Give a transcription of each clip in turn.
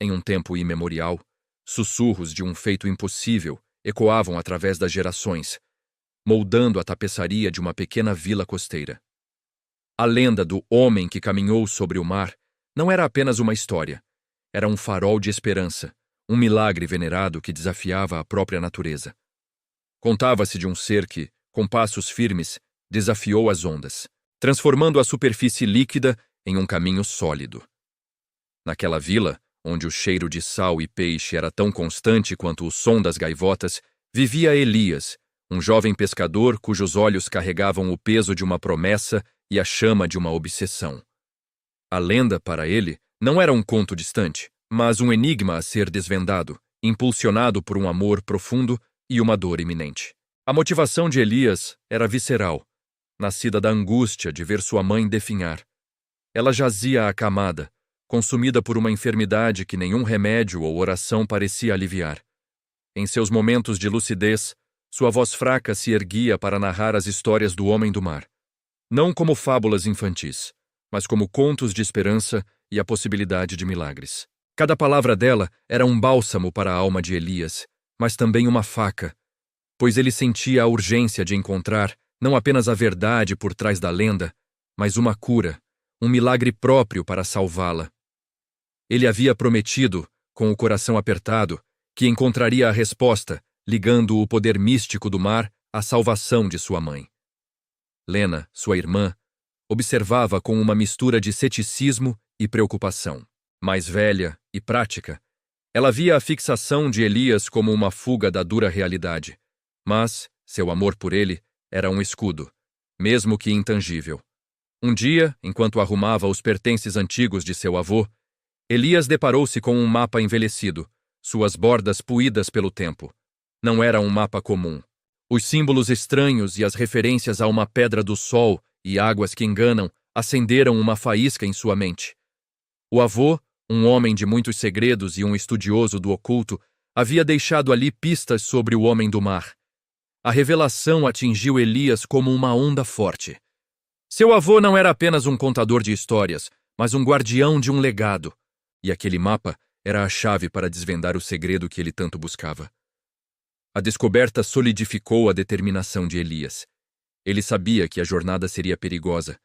Em um tempo imemorial, sussurros de um feito impossível ecoavam através das gerações, moldando a tapeçaria de uma pequena vila costeira. A lenda do homem que caminhou sobre o mar não era apenas uma história, era um farol de esperança, um milagre venerado que desafiava a própria natureza. Contava-se de um ser que, com passos firmes, desafiou as ondas, transformando a superfície líquida em um caminho sólido. Naquela vila, onde o cheiro de sal e peixe era tão constante quanto o som das gaivotas, vivia Elias, um jovem pescador cujos olhos carregavam o peso de uma promessa e a chama de uma obsessão. A lenda, para ele, não era um conto distante, mas um enigma a ser desvendado, impulsionado por um amor profundo e uma dor iminente. A motivação de Elias era visceral, nascida da angústia de ver sua mãe definhar. Ela jazia acamada, consumida por uma enfermidade que nenhum remédio ou oração parecia aliviar. Em seus momentos de lucidez, sua voz fraca se erguia para narrar as histórias do homem do mar. Não como fábulas infantis, mas como contos de esperança e a possibilidade de milagres. Cada palavra dela era um bálsamo para a alma de Elias, mas também uma faca, pois ele sentia a urgência de encontrar não apenas a verdade por trás da lenda, mas uma cura, um milagre próprio para salvá-la. Ele havia prometido, com o coração apertado, que encontraria a resposta, ligando o poder místico do mar à salvação de sua mãe. Lena, sua irmã, observava com uma mistura de ceticismo e preocupação. Mais velha e prática, ela via a fixação de Elias como uma fuga da dura realidade, mas seu amor por ele era um escudo, mesmo que intangível. Um dia, enquanto arrumava os pertences antigos de seu avô, Elias deparou-se com um mapa envelhecido, suas bordas puídas pelo tempo. Não era um mapa comum. Os símbolos estranhos e as referências a uma pedra do sol e águas que enganam acenderam uma faísca em sua mente. O avô, um homem de muitos segredos e um estudioso do oculto, havia deixado ali pistas sobre o homem do mar. A revelação atingiu Elias como uma onda forte. Seu avô não era apenas um contador de histórias, mas um guardião de um legado. E aquele mapa era a chave para desvendar o segredo que ele tanto buscava. A descoberta solidificou a determinação de Elias. Ele sabia que a jornada seria perigosa,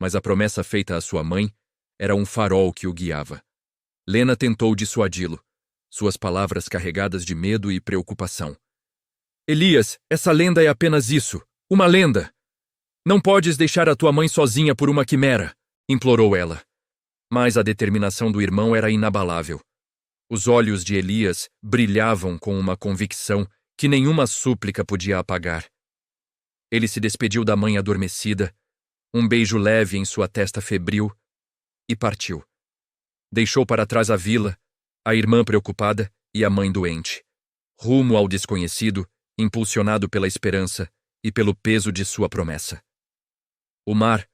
mas a promessa feita à sua mãe era um farol que o guiava. Lena tentou dissuadi-lo, suas palavras carregadas de medo e preocupação. Elias, essa lenda é apenas isso, uma lenda. Não podes deixar a tua mãe sozinha por uma quimera, implorou ela. Mas a determinação do irmão era inabalável. Os olhos de Elias brilhavam com uma convicção que nenhuma súplica podia apagar. Ele se despediu da mãe adormecida, um beijo leve em sua testa febril, e partiu. Deixou para trás a vila, a irmã preocupada e a mãe doente. Rumo ao desconhecido, impulsionado pela esperança e pelo peso de sua promessa. O mar,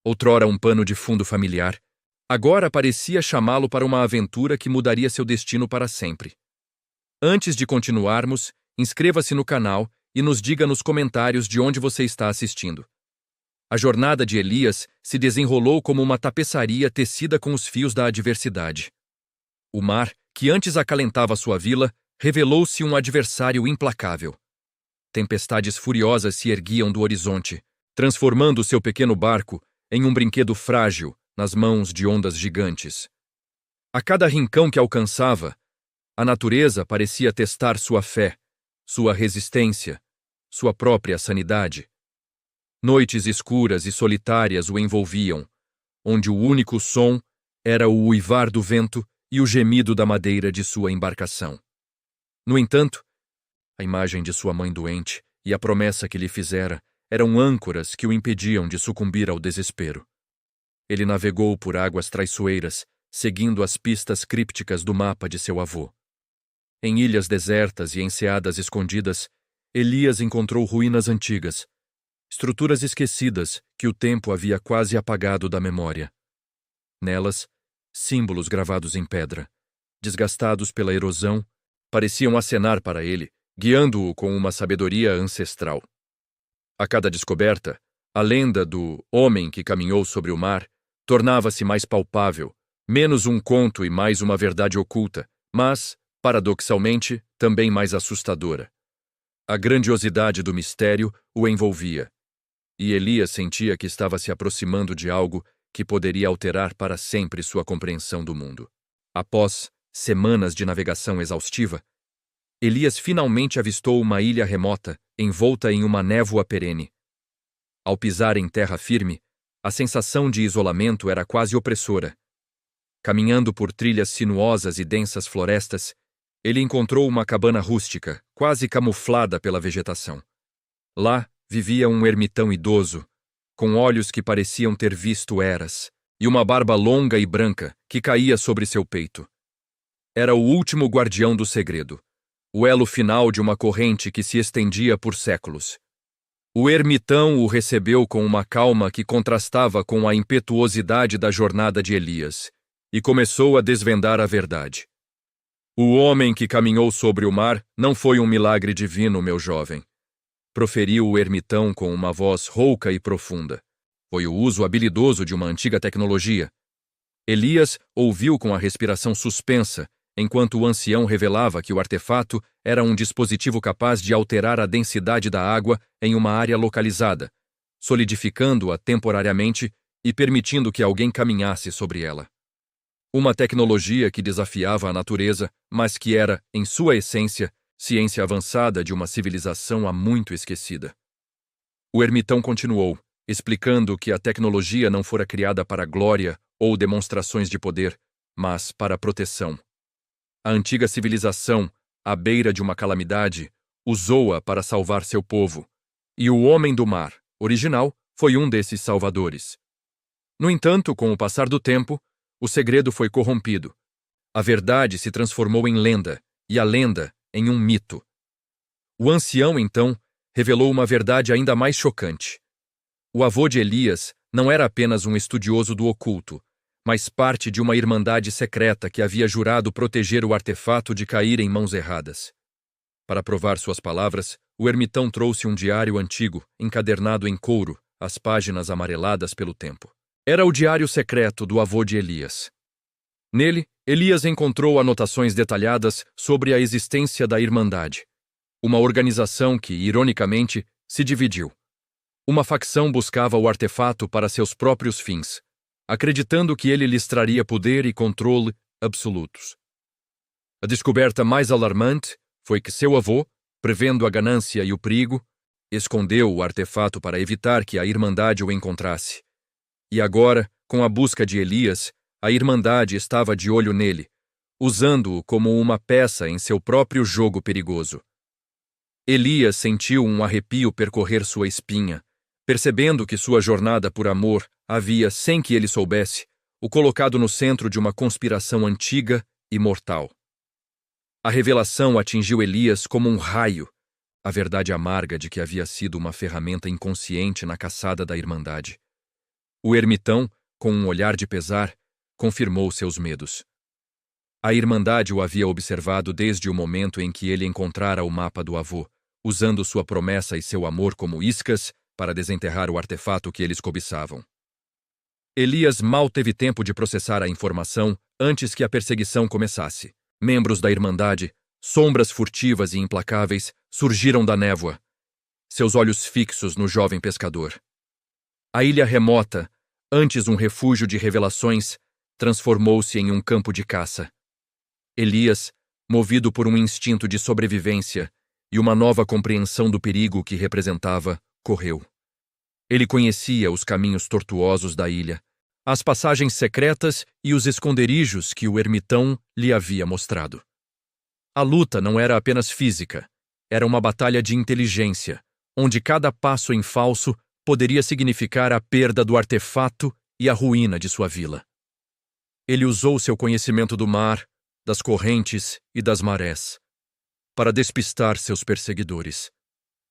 outrora um pano de fundo familiar, agora parecia chamá-lo para uma aventura que mudaria seu destino para sempre. Antes de continuarmos, inscreva-se no canal e nos diga nos comentários de onde você está assistindo. A jornada de Elias se desenrolou como uma tapeçaria tecida com os fios da adversidade. O mar, que antes acalentava sua vila, revelou-se um adversário implacável. Tempestades furiosas se erguiam do horizonte, transformando seu pequeno barco em um brinquedo frágil nas mãos de ondas gigantes. A cada rincão que alcançava, a natureza parecia testar sua fé, sua resistência, sua própria sanidade. Noites escuras e solitárias o envolviam, onde o único som era o uivar do vento e o gemido da madeira de sua embarcação. No entanto, a imagem de sua mãe doente e a promessa que lhe fizera eram âncoras que o impediam de sucumbir ao desespero. Ele navegou por águas traiçoeiras, seguindo as pistas crípticas do mapa de seu avô. Em ilhas desertas e enseadas escondidas, Elias encontrou ruínas antigas, estruturas esquecidas que o tempo havia quase apagado da memória. Nelas, símbolos gravados em pedra, desgastados pela erosão, pareciam acenar para ele, guiando-o com uma sabedoria ancestral. A cada descoberta, a lenda do homem que caminhou sobre o mar tornava-se mais palpável, Menos um conto e mais uma verdade oculta, mas, paradoxalmente, também mais assustadora. A grandiosidade do mistério o envolvia, e Elias sentia que estava se aproximando de algo que poderia alterar para sempre sua compreensão do mundo. Após semanas de navegação exaustiva, Elias finalmente avistou uma ilha remota, envolta em uma névoa perene. Ao pisar em terra firme, a sensação de isolamento era quase opressora. Caminhando por trilhas sinuosas e densas florestas, ele encontrou uma cabana rústica, quase camuflada pela vegetação. Lá vivia um ermitão idoso, com olhos que pareciam ter visto eras, e uma barba longa e branca que caía sobre seu peito. Era o último guardião do segredo, o elo final de uma corrente que se estendia por séculos. O ermitão o recebeu com uma calma que contrastava com a impetuosidade da jornada de Elias, e começou a desvendar a verdade. O homem que caminhou sobre o mar não foi um milagre divino, meu jovem. Proferiu o ermitão com uma voz rouca e profunda. Foi o uso habilidoso de uma antiga tecnologia. Elias ouviu com a respiração suspensa, enquanto o ancião revelava que o artefato era um dispositivo capaz de alterar a densidade da água em uma área localizada, solidificando-a temporariamente e permitindo que alguém caminhasse sobre ela. Uma tecnologia que desafiava a natureza, mas que era, em sua essência, ciência avançada de uma civilização há muito esquecida. O ermitão continuou, explicando que a tecnologia não fora criada para glória ou demonstrações de poder, mas para proteção. A antiga civilização, à beira de uma calamidade, usou-a para salvar seu povo, e o Homem do Mar, original, foi um desses salvadores. No entanto, com o passar do tempo, o segredo foi corrompido. A verdade se transformou em lenda, e a lenda em um mito. O ancião, então, revelou uma verdade ainda mais chocante. O avô de Elias não era apenas um estudioso do oculto, mas parte de uma irmandade secreta que havia jurado proteger o artefato de cair em mãos erradas. Para provar suas palavras, o ermitão trouxe um diário antigo, encadernado em couro, as páginas amareladas pelo tempo. Era o diário secreto do avô de Elias. Nele, Elias encontrou anotações detalhadas sobre a existência da Irmandade, uma organização que, ironicamente, se dividiu. Uma facção buscava o artefato para seus próprios fins, acreditando que ele lhes traria poder e controle absolutos. A descoberta mais alarmante foi que seu avô, prevendo a ganância e o perigo, escondeu o artefato para evitar que a Irmandade o encontrasse. E agora, com a busca de Elias, a Irmandade estava de olho nele, usando-o como uma peça em seu próprio jogo perigoso. Elias sentiu um arrepio percorrer sua espinha, percebendo que sua jornada por amor havia, sem que ele soubesse, o colocado no centro de uma conspiração antiga e mortal. A revelação atingiu Elias como um raio, a verdade amarga de que havia sido uma ferramenta inconsciente na caçada da Irmandade. O ermitão, com um olhar de pesar, confirmou seus medos. A Irmandade o havia observado desde o momento em que ele encontrara o mapa do avô, usando sua promessa e seu amor como iscas para desenterrar o artefato que eles cobiçavam. Elias mal teve tempo de processar a informação antes que a perseguição começasse. Membros da Irmandade, sombras furtivas e implacáveis, surgiram da névoa, seus olhos fixos no jovem pescador. A ilha remota, antes um refúgio de revelações, transformou-se em um campo de caça. Elias, movido por um instinto de sobrevivência e uma nova compreensão do perigo que representava, correu. Ele conhecia os caminhos tortuosos da ilha, as passagens secretas e os esconderijos que o ermitão lhe havia mostrado. A luta não era apenas física, era uma batalha de inteligência, onde cada passo em falso poderia significar a perda do artefato e a ruína de sua vila. Ele usou seu conhecimento do mar, das correntes e das marés para despistar seus perseguidores.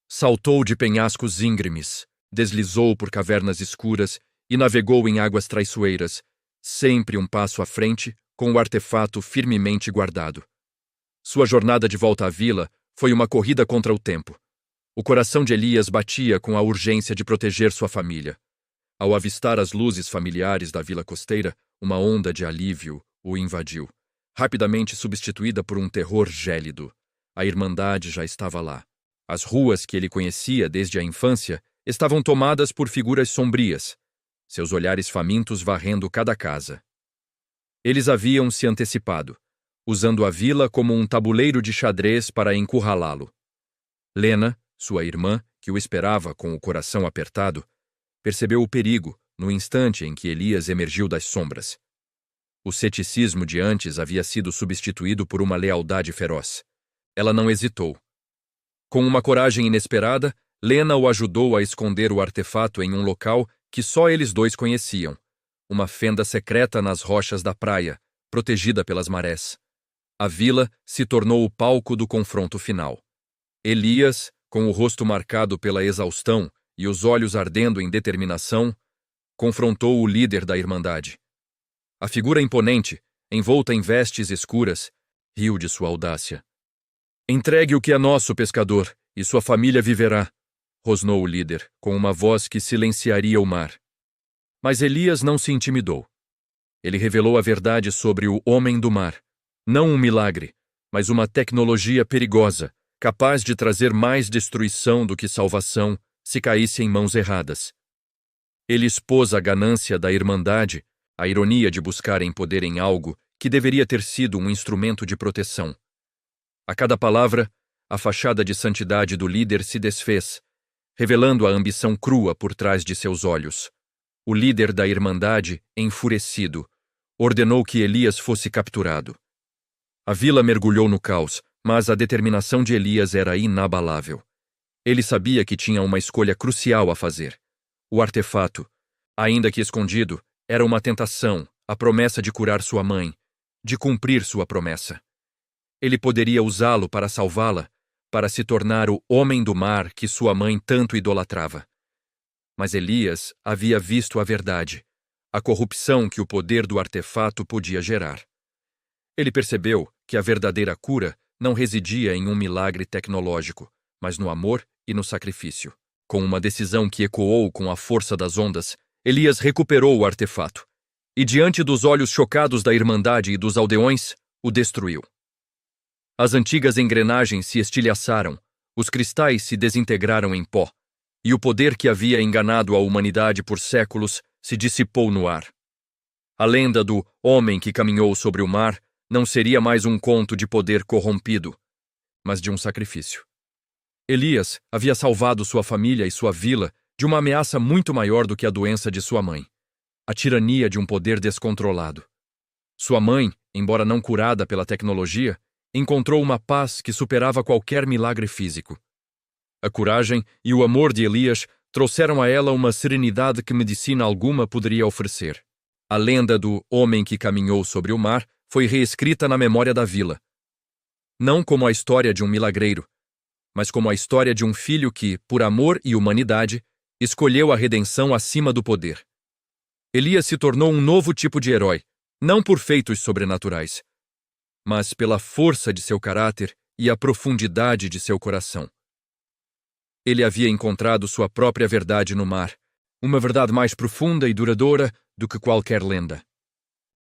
Saltou de penhascos íngremes, deslizou por cavernas escuras e navegou em águas traiçoeiras, sempre um passo à frente, com o artefato firmemente guardado. Sua jornada de volta à vila foi uma corrida contra o tempo. O coração de Elias batia com a urgência de proteger sua família. Ao avistar as luzes familiares da vila costeira, uma onda de alívio o invadiu, rapidamente substituída por um terror gélido. A Irmandade já estava lá. As ruas que ele conhecia desde a infância estavam tomadas por figuras sombrias, seus olhares famintos varrendo cada casa. Eles haviam se antecipado, usando a vila como um tabuleiro de xadrez para encurralá-lo. Lena, sua irmã, que o esperava com o coração apertado, percebeu o perigo no instante em que Elias emergiu das sombras. O ceticismo de antes havia sido substituído por uma lealdade feroz. Ela não hesitou. Com uma coragem inesperada, Lena o ajudou a esconder o artefato em um local que só eles dois conheciam, uma fenda secreta nas rochas da praia, protegida pelas marés. A vila se tornou o palco do confronto final. Elias, com o rosto marcado pela exaustão e os olhos ardendo em determinação, confrontou o líder da Irmandade. A figura imponente, envolta em vestes escuras, riu de sua audácia. "Entregue o que é nosso, pescador, e sua família viverá", rosnou o líder, com uma voz que silenciaria o mar. Mas Elias não se intimidou. Ele revelou a verdade sobre o homem do mar. Não um milagre, mas uma tecnologia perigosa, capaz de trazer mais destruição do que salvação se caísse em mãos erradas. Ele expôs a ganância da Irmandade, a ironia de buscarem poder em algo que deveria ter sido um instrumento de proteção. A cada palavra, a fachada de santidade do líder se desfez, revelando a ambição crua por trás de seus olhos. O líder da Irmandade, enfurecido, ordenou que Elias fosse capturado. A vila mergulhou no caos, mas a determinação de Elias era inabalável. Ele sabia que tinha uma escolha crucial a fazer. O artefato, ainda que escondido, era uma tentação, a promessa de curar sua mãe, de cumprir sua promessa. Ele poderia usá-lo para salvá-la, para se tornar o homem do mar que sua mãe tanto idolatrava. Mas Elias havia visto a verdade, a corrupção que o poder do artefato podia gerar. Ele percebeu que a verdadeira cura não residia em um milagre tecnológico, mas no amor e no sacrifício. Com uma decisão que ecoou com a força das ondas, Elias recuperou o artefato e, diante dos olhos chocados da Irmandade e dos aldeões, o destruiu. As antigas engrenagens se estilhaçaram, os cristais se desintegraram em pó, e o poder que havia enganado a humanidade por séculos se dissipou no ar. A lenda do homem que caminhou sobre o mar não seria mais um conto de poder corrompido, mas de um sacrifício. Elias havia salvado sua família e sua vila de uma ameaça muito maior do que a doença de sua mãe, a tirania de um poder descontrolado. Sua mãe, embora não curada pela tecnologia, encontrou uma paz que superava qualquer milagre físico. A coragem e o amor de Elias trouxeram a ela uma serenidade que medicina alguma poderia oferecer. A lenda do homem que caminhou sobre o mar foi reescrita na memória da vila. Não como a história de um milagreiro, mas como a história de um filho que, por amor e humanidade, escolheu a redenção acima do poder. Elias se tornou um novo tipo de herói, não por feitos sobrenaturais, mas pela força de seu caráter e a profundidade de seu coração. Ele havia encontrado sua própria verdade no mar, uma verdade mais profunda e duradoura do que qualquer lenda.